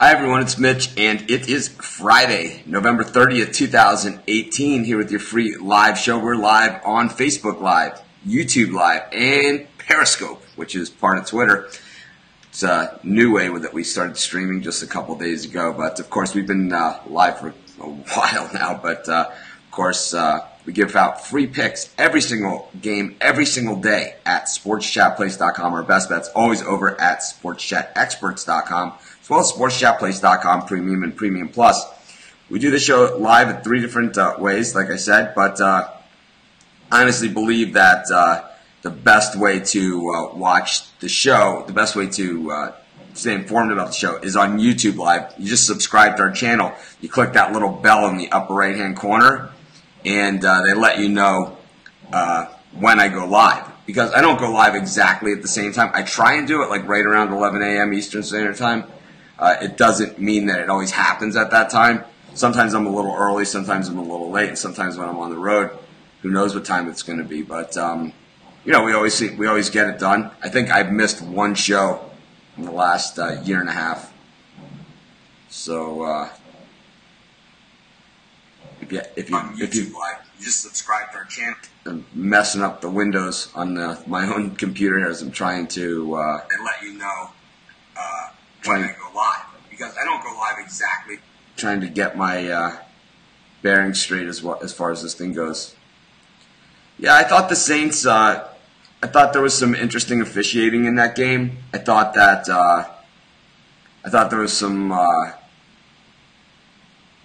Hi everyone, it's Mitch, and it is Friday, November 30th, 2018, here with your free live show. We're live on Facebook Live, YouTube Live, and Periscope, which is part of Twitter. It's a new way that we started streaming just a couple days ago, but of course we've been live for a while now, but of course we give out free picks every single game, every single day at sportschatplace.com. Our best bet's always over at sportschatexperts.com. As well as sportschatplace.com, Premium and Premium Plus. We do the show live in three different ways, like I said, but I honestly believe that the best way to watch the show, the best way to stay informed about the show is on YouTube Live. You just subscribe to our channel. You click that little bell in the upper right-hand corner, and they let you know when I go live. Because I don't go live exactly at the same time. I try and do it like right around 11 a.m. Eastern Standard Time. It doesn't mean that it always happens at that time. Sometimes I'm a little early, sometimes I'm a little late, and sometimes when I'm on the road, who knows what time it's going to be. But you know, we always get it done. I think I've missed one show in the last year and a half. So if you just subscribe to our channel. I'm messing up the windows on my own computer here as I'm trying to they let you know. Trying to go live, because I don't go live exactly. Trying to get my bearings straight as far as this thing goes. Yeah, I thought the Saints. I thought there was some interesting officiating in that game. I thought that. I thought there was some. I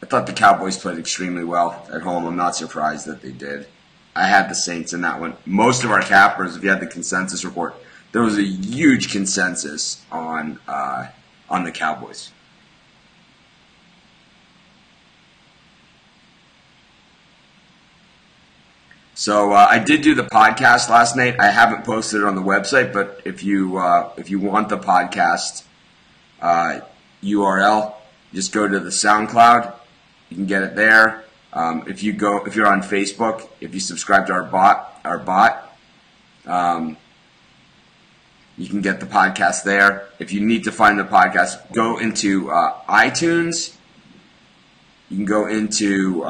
thought the Cowboys played extremely well at home. I'm not surprised that they did. I had the Saints in that one. Most of our cappers, if you had the consensus report, there was a huge consensus on the Cowboys. So I did do the podcast last night. I haven't posted it on the website, but if you want the podcast URL, just go to the SoundCloud. You can get it there. If you're on Facebook, if you subscribe to our bot. You can get the podcast there. If you need to find the podcast, go into iTunes. You can go into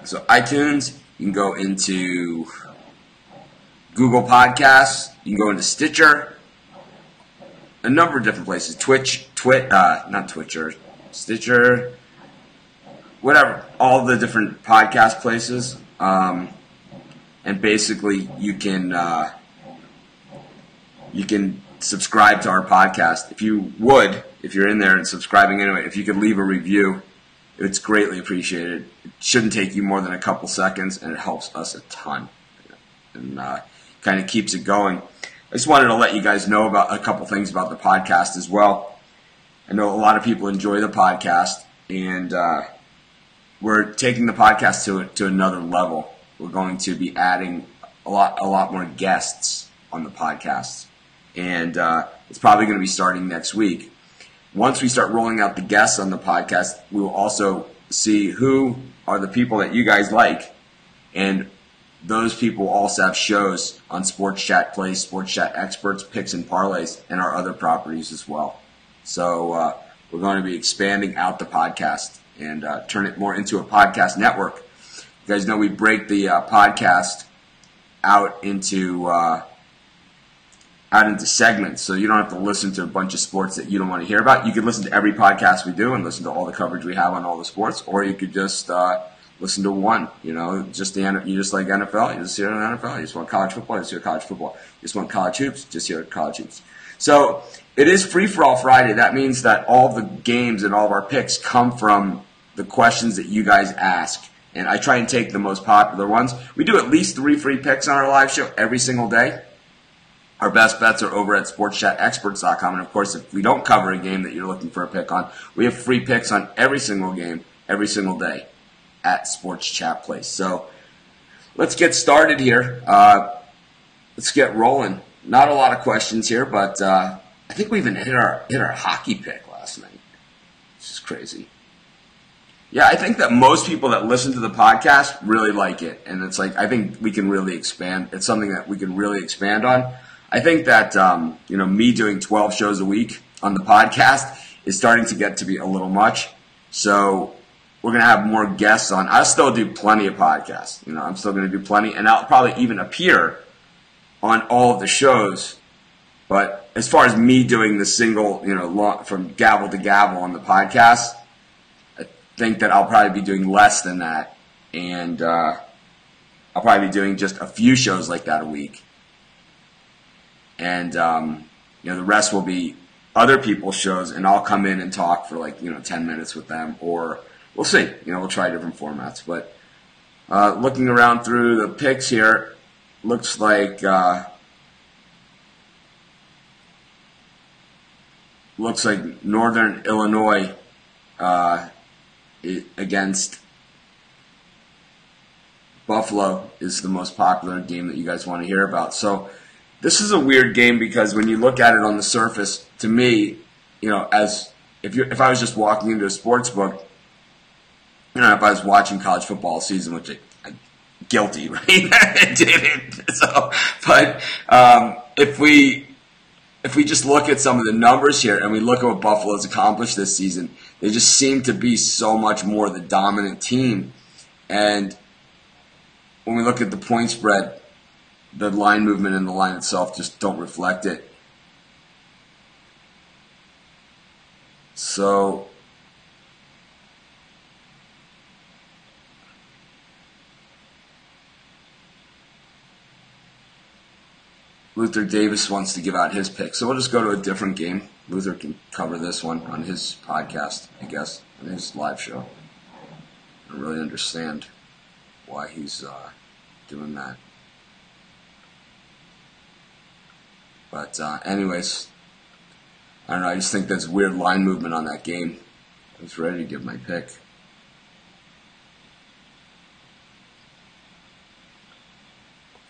iTunes. You can go into Google Podcasts. You can go into Stitcher. A number of different places. Not Twitcher, Stitcher, whatever. All the different podcast places. And basically, you can subscribe to our podcast. If you're in there and subscribing anyway, if you could leave a review, it's greatly appreciated. It shouldn't take you more than a couple seconds, and it helps us a ton. And kind of keeps it going. I just wanted to let you guys know about a couple things about the podcast as well. I know a lot of people enjoy the podcast, and we're taking the podcast to another level. We're going to be adding a lot more guests on the podcast. And it's probably going to be starting next week. Once we start rolling out the guests on the podcast, we will also see who are the people that you guys like. And those people also have shows on Sports Chat Plays, Sports Chat Experts, Picks and Parlays, and our other properties as well. So we're going to be expanding out the podcast and turn it more into a podcast network. You guys know we break the podcast out into segments, so you don't have to listen to a bunch of sports that you don't want to hear about. You could listen to every podcast we do and listen to all the coverage we have on all the sports, or you could just listen to one. You know, you just like NFL, you just hear NFL. You just want college football, you just hear college football. You just want college hoops, just hear college hoops. So it is Free for All Friday. That means that all the games and all of our picks come from the questions that you guys ask. And I try and take the most popular ones. We do at least 3 free picks on our live show every single day. Our best bets are over at sportschatexperts.com. And, of course, if we don't cover a game that you're looking for a pick on, we have free picks on every single game, every single day at Sports Chat Place. So let's get started here. Let's get rolling. Not a lot of questions here, but I think we even hit our hockey pick last night. This is crazy. Yeah, I think that most people that listen to the podcast really like it. And it's like, I think we can really expand. It's something that we can really expand on. I think that, me doing 12 shows a week on the podcast is starting to get to be a little much. So we're going to have more guests on. I'll still do plenty of podcasts. I'm still going to do plenty, and I'll probably even appear on all of the shows. But as far as me doing the single, from gavel to gavel on the podcast, I think that I'll probably be doing less than that. And I'll probably be doing just a few shows like that a week. And, the rest will be other people's shows, and I'll come in and talk for 10 minutes with them, or we'll see. We'll try different formats. But looking around through the picks here, looks like Northern Illinois against Buffalo is the most popular game that you guys want to hear about. So this is a weird game because when you look at it on the surface, to me, as if I was just walking into a sports book, if I was watching college football season, which I'm guilty, right? I didn't. So, but if we just look at some of the numbers here and we look at what Buffalo's accomplished this season, they just seem to be so much more the dominant team. And when we look at the point spread, the line movement and the line itself just don't reflect it. So Luther Davis wants to give out his pick. So we'll just go to a different game. Luther can cover this one on his podcast, I guess, on his live show. I don't really understand why he's doing that. But anyways, I don't know. I just think there's weird line movement on that game. I was ready to give my pick.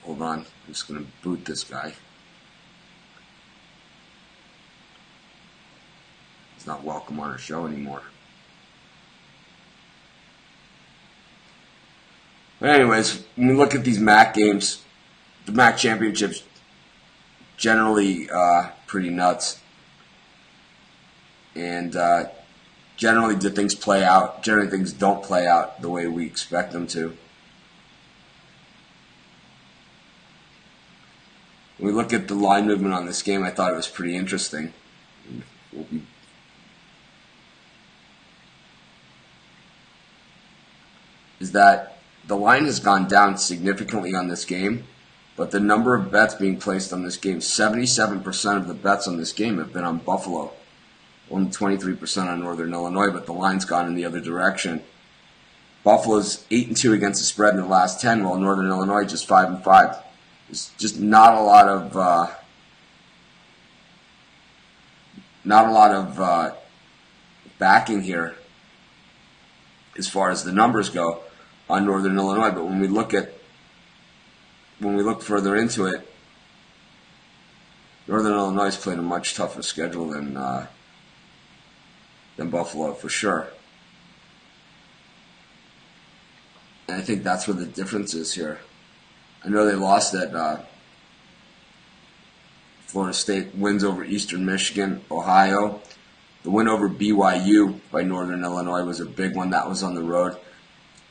Hold on. I'm just going to boot this guy. He's not welcome on our show anymore. But anyways, when we look at these MAC games, the MAC championships generally pretty nuts. And generally do things play out. Generally things don't play out the way we expect them to. When we look at the line movement on this game, I thought it was pretty interesting. Is that the line has gone down significantly on this game, but the number of bets being placed on this game, 77% of the bets on this game have been on Buffalo. Only 23% on Northern Illinois, but the line's gone in the other direction. Buffalo's 8-2 against the spread in the last 10, while Northern Illinois just 5-5. There's just not a lot of backing here as far as the numbers go on Northern Illinois. But when we look further into it, Northern Illinois has played a much tougher schedule than Buffalo for sure. And I think that's where the difference is here. I know they lost at Florida State, wins over Eastern Michigan, Ohio. The win over BYU by Northern Illinois was a big one. That was on the road.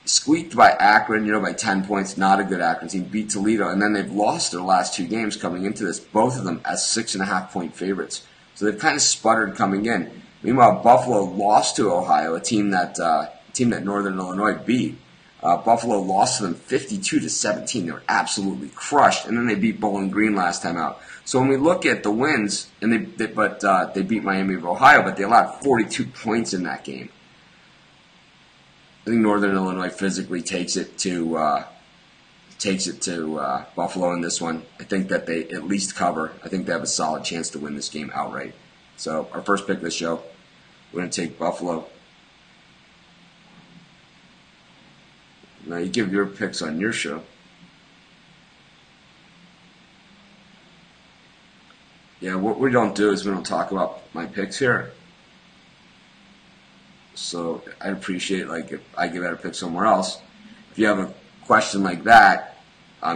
Squeaked by Akron, by 10 points. Not a good Akron team. Beat Toledo. And then they've lost their last two games coming into this, both of them as 6.5-point favorites. So they've kind of sputtered coming in. Meanwhile, Buffalo lost to Ohio, a team that Northern Illinois beat. Buffalo lost to them 52-17. They were absolutely crushed, and then they beat Bowling Green last time out. So when we look at the wins, and they beat Miami of Ohio, but they allowed 42 points in that game. I think Northern Illinois physically takes it to Buffalo in this one. I think that they at least cover. I think they have a solid chance to win this game outright. So our first pick of the show, we're going to take Buffalo. Now you give your picks on your show. Yeah, what we don't do is we don't talk about my picks here. So I'd appreciate if I give out a pick somewhere else. If you have a question like that,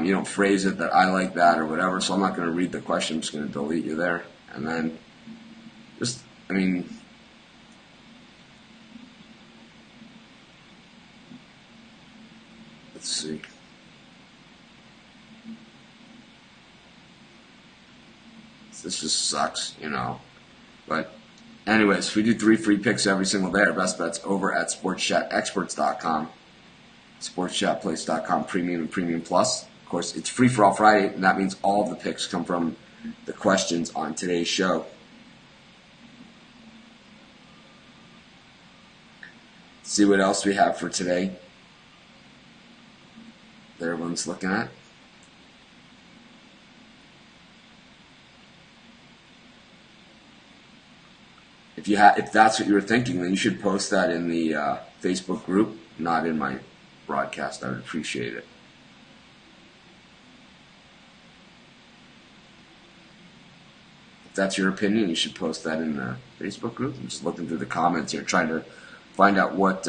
you don't phrase it that I like that or whatever. So I'm not going to read the question. I'm just going to delete you there, and then just I mean, let's see. This just sucks, you know. But anyways, we do 3 free picks every single day. Our best bets over at sportschatexperts.com, sportschatplace.com, Premium and Premium Plus. Of course, it's free for all Friday, and that means all of the picks come from the questions on today's show. See what else we have for today that everyone's looking at. If that's what you were thinking, then you should post that in the Facebook group, not in my broadcast. I would appreciate it. If that's your opinion, you should post that in the Facebook group. I'm just looking through the comments here, trying to find out what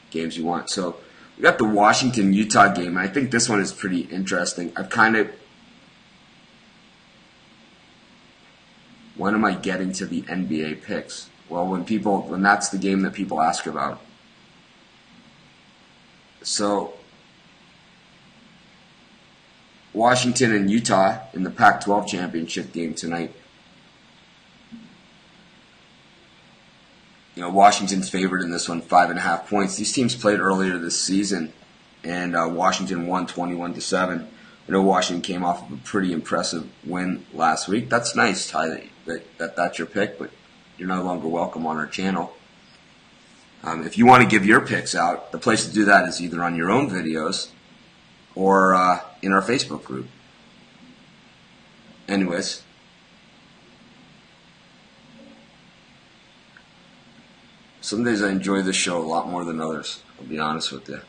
games you want. So we got the Washington-Utah game, and I think this one is pretty interesting. When am I getting to the NBA picks? Well, when that's the game that people ask about. So Washington and Utah in the Pac-12 championship game tonight. You know, Washington's favored in this one, 5.5 points. These teams played earlier this season, and Washington won 21-7. I know Washington came off of a pretty impressive win last week. That's nice, Ty, that's your pick, but you're no longer welcome on our channel. If you want to give your picks out, the place to do that is either on your own videos or in our Facebook group. Anyways. Some days I enjoy this show a lot more than others, I'll be honest with you.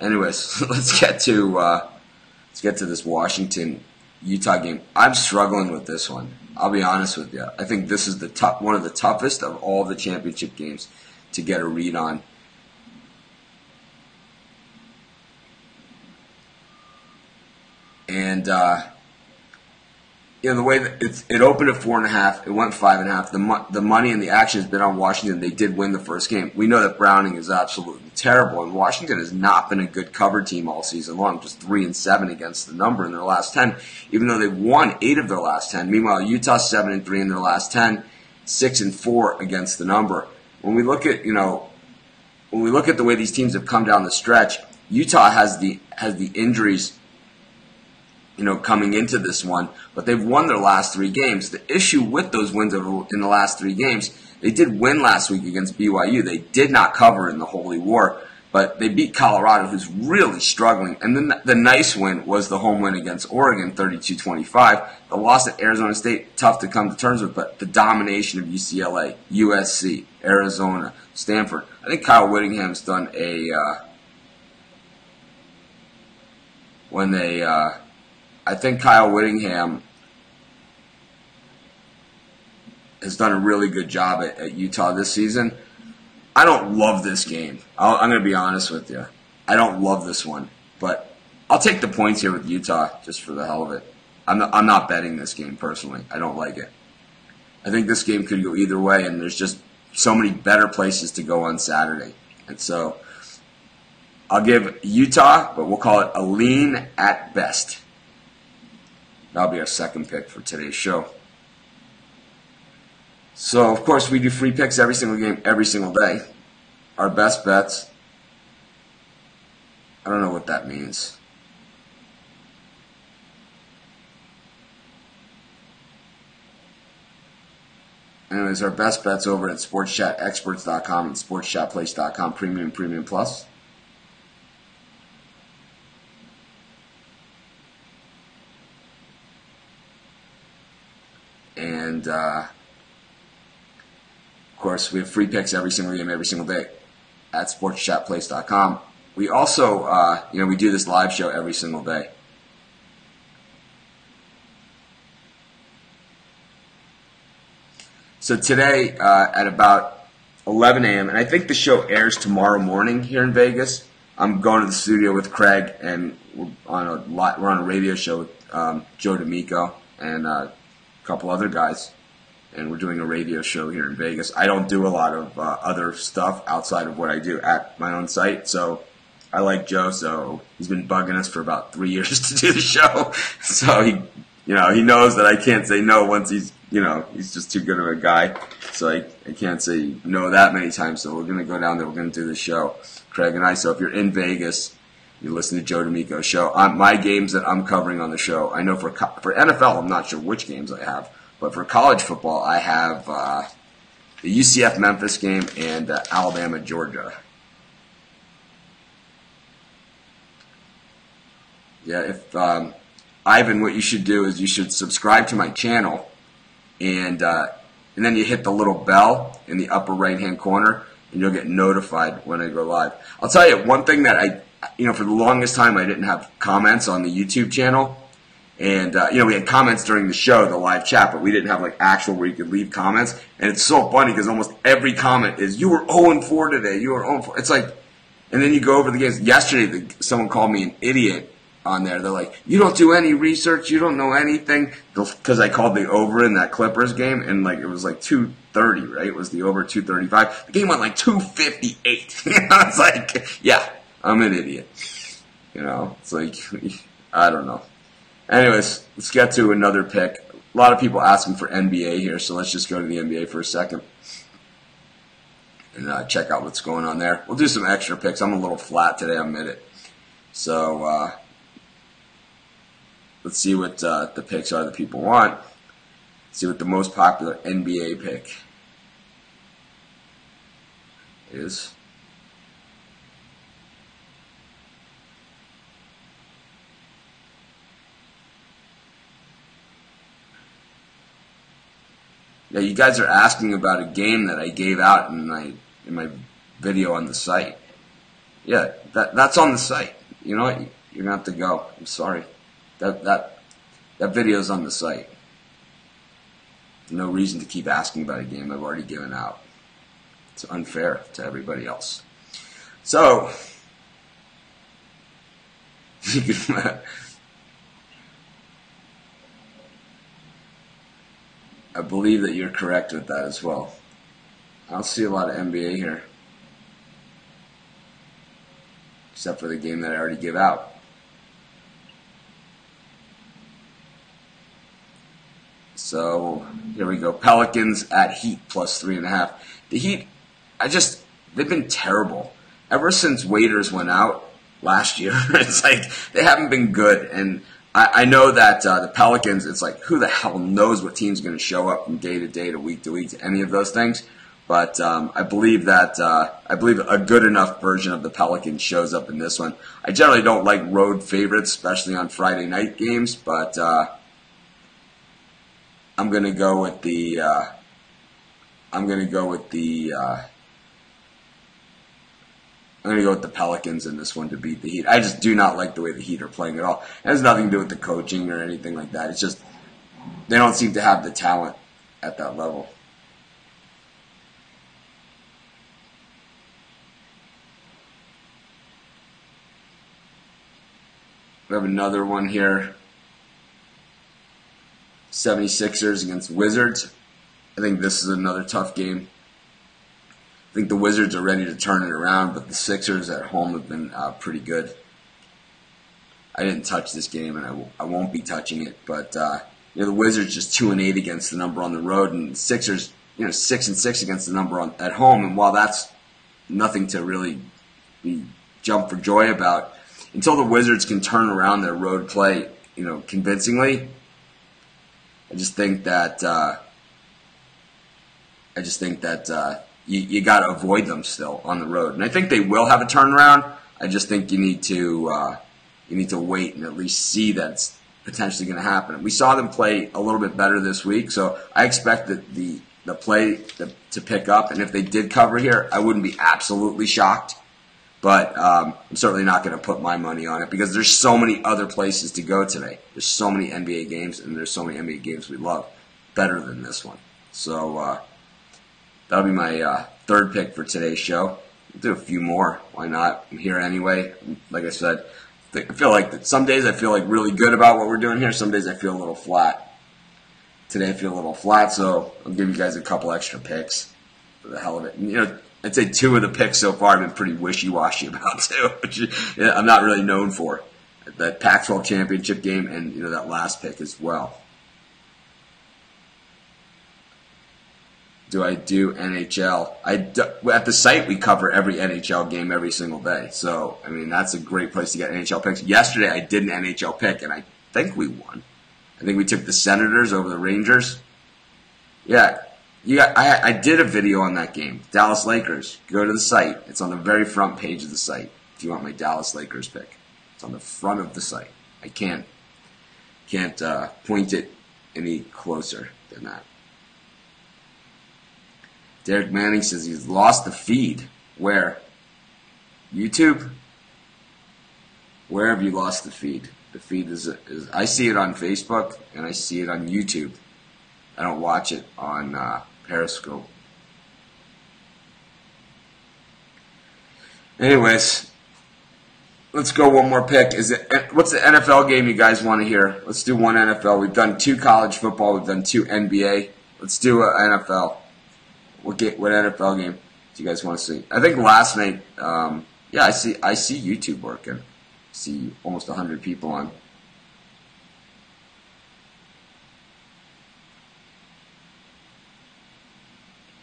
Anyways, let's get to this Washington-Utah game. I'm struggling with this one. I'll be honest with you. I think this is one of the toughest of all the championship games to get a read on. And you know, the way that it opened at 4.5, it went 5.5. The money and the action has been on Washington. They did win the first game. We know that Browning is absolutely terrible, and Washington has not been a good cover team all season long. Just 3-7 against the number in their last 10, even though they've won 8 of their last 10. Meanwhile, Utah 7-3 in their last 10, 6-4 against the number. When we look at the way these teams have come down the stretch, Utah has the injuries, you know, coming into this one, but they've won their last 3 games. The issue with those wins in the last 3 games, they did win last week against BYU. They did not cover in the Holy War, but they beat Colorado, who's really struggling. And then the nice win was the home win against Oregon, 32-25. The loss at Arizona State, tough to come to terms with, but the domination of UCLA, USC, Arizona, Stanford. I think Kyle Whittingham's done I think Kyle Whittingham has done a really good job at Utah this season. I don't love this game. I'm going to be honest with you. I don't love this one, but I'll take the points here with Utah just for the hell of it. I'm not betting this game personally. I don't like it. I think this game could go either way, and there's just so many better places to go on Saturday. And so I'll give Utah, but we'll call it a lean at best. That'll be our second pick for today's show. So, of course, we do free picks every single game, every single day. Our best bets. I don't know what that means. Anyways, our best bets over at sportschatexperts.com and sportschatplace.com, Premium and Premium Plus. And, of course, we have free picks every single game, every single day at sportschatplace.com. We also, we do this live show every single day. So today at about 11 a.m., and I think the show airs tomorrow morning here in Vegas. I'm going to the studio with Craig, and we're on a radio show with Joe D'Amico and a couple other guys, and we're doing a radio show here in Vegas. I don't do a lot of other stuff outside of what I do at my own site, so I like Joe, so he's been bugging us for about 3 years to do the show. So he knows that I can't say no once he's just too good of a guy. So I can't say no that many times. So we're going to go down there. We're going to do the show, Craig and I. So if you're in Vegas, you listen to Joe D'Amico's show. My games that I'm covering on the show, I know for NFL, I'm not sure which games I have. But for college football, I have the UCF Memphis game and Alabama Georgia. Yeah, if Ivan, what you should do is you should subscribe to my channel, and then you hit the little bell in the upper right hand corner, and you'll get notified when I go live. I'll tell you one thing that for the longest time I didn't have comments on the YouTube channel, and we had comments during the show, the live chat, but we didn't have like actual where you could leave comments. And it's so funny because almost every comment is "You were 0-4 today. You were 0-4." It's like, and then you go over the games. Yesterday, someone called me an idiot on there. They're like, "You don't do any research. You don't know anything." Because I called the over in that Clippers game, and like it was like 230, right? It was the over 235. The game went like 258. It's like, yeah, I'm an idiot. It's like, I don't know. Anyways, let's get to another pick. A lot of people asking for NBA here, so let's just go to the NBA for a second and check out what's going on there. We'll do some extra picks. I'm a little flat today, I admit it. So let's see what the picks are that people want. See what the most popular NBA pick is. Yeah, you guys are asking about a game that I gave out in my video on the site. Yeah, that's on the site. You know what? You're gonna have to go. I'm sorry. That video's on the site. No reason to keep asking about a game I've already given out. It's unfair to everybody else. So I believe that you're correct with that as well. I don't see a lot of NBA here, except for the game that I already give out. So here we go. Pelicans at Heat plus 3.5. The Heat, they've been terrible ever since Waiters went out last year. It's like they haven't been good, and I know that the Pelicans, it's like, who the hell knows what team's going to show up from day to day to week to any of those things. But I believe a good enough version of the Pelicans shows up in this one. I generally don't like road favorites, especially on Friday night games, but I'm going to go with the Pelicans in this one to beat the Heat. I just do not like the way the Heat are playing at all. It has nothing to do with the coaching or anything like that. It's just they don't seem to have the talent at that level. We have another one here. 76ers against Wizards. I think this is another tough game. I think the Wizards are ready to turn it around, but the Sixers at home have been pretty good. I didn't touch this game, and I won't be touching it. But the Wizards just 2-8 against the number on the road, and the Sixers 6-6 against the number at home. And while that's nothing to really jump for joy about, until the Wizards can turn around their road play, convincingly, I just think that you got to avoid them still on the road, and I think they will have a turnaround. I just think you need to wait and at least see that's potentially going to happen. We saw them play a little bit better this week, so I expect that the play to pick up. And if they did cover here, I wouldn't be absolutely shocked, but I'm certainly not going to put my money on it because there's so many other places to go today. There's so many NBA games, and there's so many NBA games we love better than this one. So that'll be my third pick for today's show. We'll do a few more. Why not? I'm here anyway. Like I said, I feel like some days I feel like really good about what we're doing here. Some days I feel a little flat. Today I feel a little flat, so I'll give you guys a couple extra picks for the hell of it. And, I'd say 2 of the picks so far I've been pretty wishy-washy about too, which I'm not really known for. That Pac-12 championship game and that last pick as well. Do I do NHL? At the site, we cover every NHL game every single day. So, that's a great place to get NHL picks. Yesterday, I did an NHL pick, and I think we won. I think we took the Senators over the Rangers. Yeah, I did a video on that game. Dallas Lakers. Go to the site. It's on the very front page of the site if you want my Dallas Lakers pick. It's on the front of the site. I can't point it any closer than that. Derek Manning says he's lost the feed. Where? YouTube? Where have you lost the feed? The feed is I see it on Facebook and I see it on YouTube. I don't watch it on Periscope. Anyways, let's go one more pick. What's the NFL game you guys want to hear? Let's do one NFL. We've done 2 college football. We've done 2 NBA. Let's do an NFL. What NFL game do you guys want to see? I think last night, I see YouTube working. I see almost 100 people on.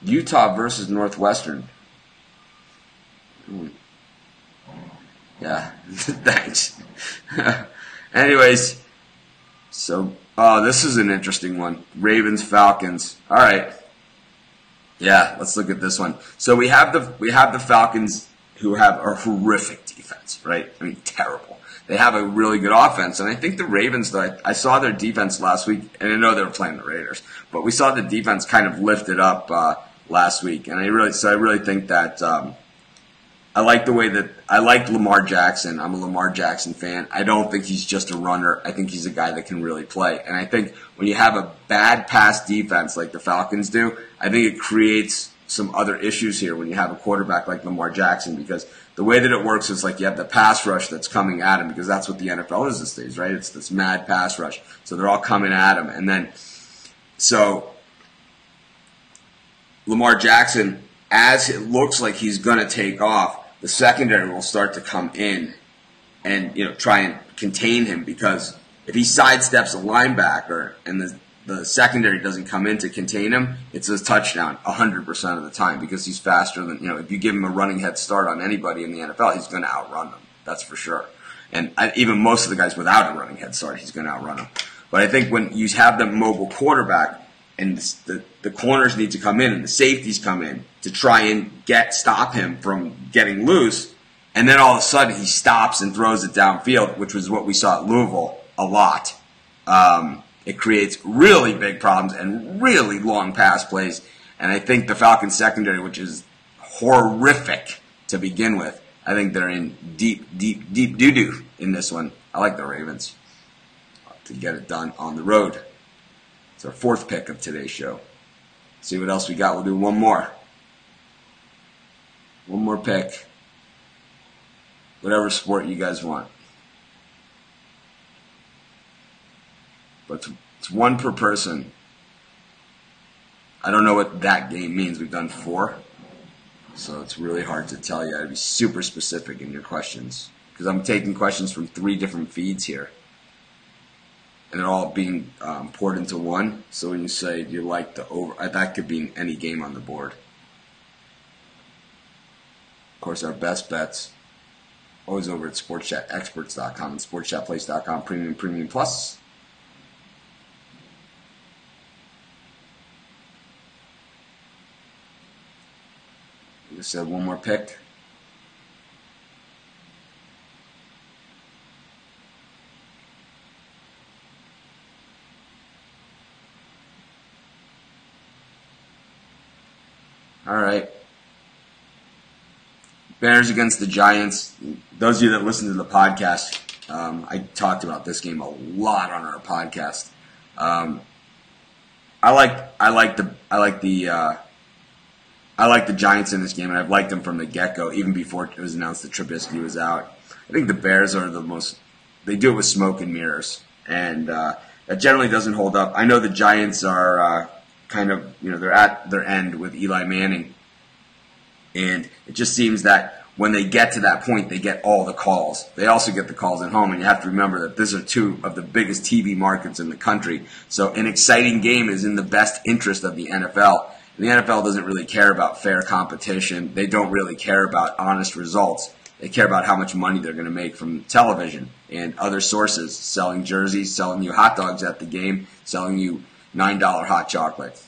Utah versus Northwestern. Yeah, thanks. Anyways, so this is an interesting one. Ravens Falcons. All right. Yeah, let's look at this one. So we have the Falcons who have a horrific defense, right? Terrible. They have a really good offense, and I think the Ravens, though, I saw their defense last week, and I know they were playing the Raiders, but we saw the defense kind of lifted up last week, and I really think that I like Lamar Jackson. I'm a Lamar Jackson fan. I don't think he's just a runner. I think he's a guy that can really play. And I think when you have a bad pass defense like the Falcons do, I think it creates some other issues here when you have a quarterback like Lamar Jackson, because the way that it works is like you have the pass rush that's coming at him, because that's what the NFL is these days, right? It's this mad pass rush. So they're all coming at him. And then, so Lamar Jackson, as it looks like he's going to take off, the secondary will start to come in and try and contain him, because if he sidesteps a linebacker and the secondary doesn't come in to contain him, it's a touchdown 100% of the time, because he's faster than if you give him a running head start on anybody in the NFL, he's going to outrun them. That's for sure. And even most of the guys without a running head start, he's going to outrun them. But I think when you have the mobile quarterback, and the corners need to come in and the safeties come in to try and stop him from getting loose, and then all of a sudden he stops and throws it downfield, which was what we saw at Louisville a lot. It creates really big problems and really long pass plays, and I think the Falcons secondary, which is horrific to begin with, I think they're in deep doo-doo in this one. I like the Ravens to get it done on the road. It's our 4th pick of today's show. See what else we got. We'll do one more. One more pick. Whatever sport you guys want. But it's 1 per person. I don't know what that game means. We've done 4. So it's really hard to tell you. I have to be super specific in your questions, because I'm taking questions from 3 different feeds here. And they're all being poured into one. So when you say, do you like the over, that could be any game on the board. Of course, our best bets always over at sportschatexperts.com and sportschatplace.com, premium plus. You said one more pick. All right. Bears against the Giants. Those of you that listen to the podcast, I talked about this game a lot on our podcast. I like the I like the Giants in this game, and I've liked them from the get-go, even before it was announced that Trubisky was out. I think the Bears are they do it with smoke and mirrors, and that generally doesn't hold up. I know the Giants are they're at their end with Eli Manning, and it just seems that when they get to that point, they get all the calls. They also get the calls at home, and you have to remember that these are two of the biggest TV markets in the country. So an exciting game is in the best interest of the NFL. And the NFL doesn't really care about fair competition. They don't really care about honest results. They care about how much money they're going to make from television and other sources, selling jerseys, selling you hot dogs at the game, selling you $9 hot chocolate.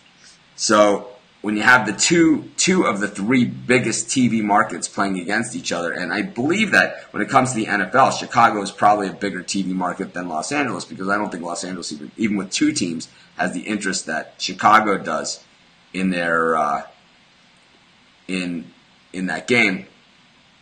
So when you have the two of the three biggest TV markets playing against each other, and I believe that when it comes to the NFL, Chicago is probably a bigger TV market than Los Angeles, because I don't think Los Angeles, even with two teams, has the interest that Chicago does in their in that game.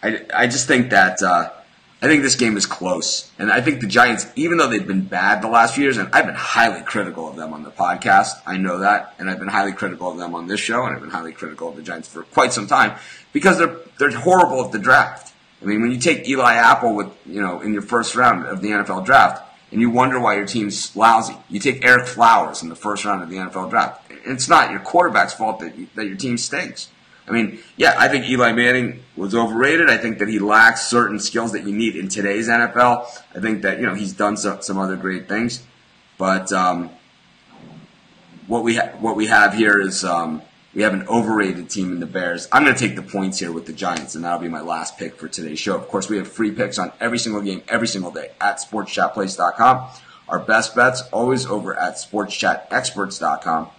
I just think that I think this game is close, and I think the Giants, even though they've been bad the last few years, and I've been highly critical of them on the podcast, I know that, and I've been highly critical of them on this show, and I've been highly critical of the Giants for quite some time, because they're horrible at the draft. I mean, when you take Eli Apple with in your first round of the NFL draft, and you wonder why your team's lousy. You take Eric Flowers in the first round of the NFL draft. It's not your quarterback's fault that your team stinks. I mean, yeah, I think Eli Manning was overrated. I think that he lacks certain skills that you need in today's NFL. I think that he's done some other great things, but what we have here is we have an overrated team in the Bears. I'm going to take the points here with the Giants, and that'll be my last pick for today's show. Of course, we have free picks on every single game, every single day at sportschatplace.com. Our best bets always over at sportschatexperts.com.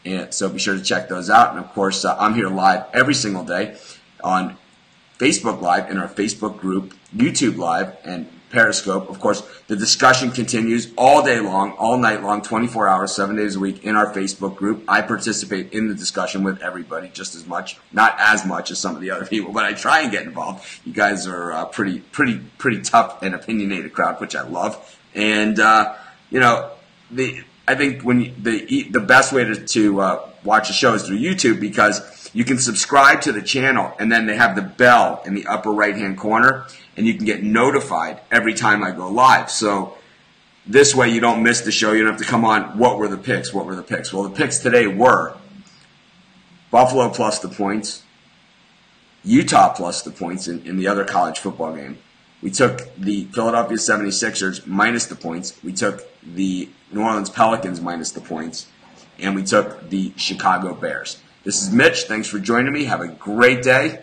And so be sure to check those out. And of course, I'm here live every single day on Facebook Live, in our Facebook group, YouTube Live, and Periscope. Of course, the discussion continues all day long, all night long, 24 hours, 7 days a week in our Facebook group. I participate in the discussion with everybody just as much, not as much as some of the other people, but I try and get involved. You guys are a pretty tough and opinionated crowd, which I love. And I think the best way to watch the show is through YouTube, because you can subscribe to the channel, and then they have the bell in the upper right-hand corner, and you can get notified every time I go live. So this way you don't miss the show. You don't have to come on, what were the picks? What were the picks? Well, the picks today were Buffalo plus the points, Utah plus the points in the other college football game. We took the Philadelphia 76ers minus the points. We took the New Orleans Pelicans minus the points. And we took the Chicago Bears. This is Mitch. Thanks for joining me. Have a great day.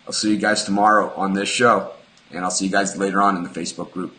I'll see you guys tomorrow on this show. And I'll see you guys later on in the Facebook group.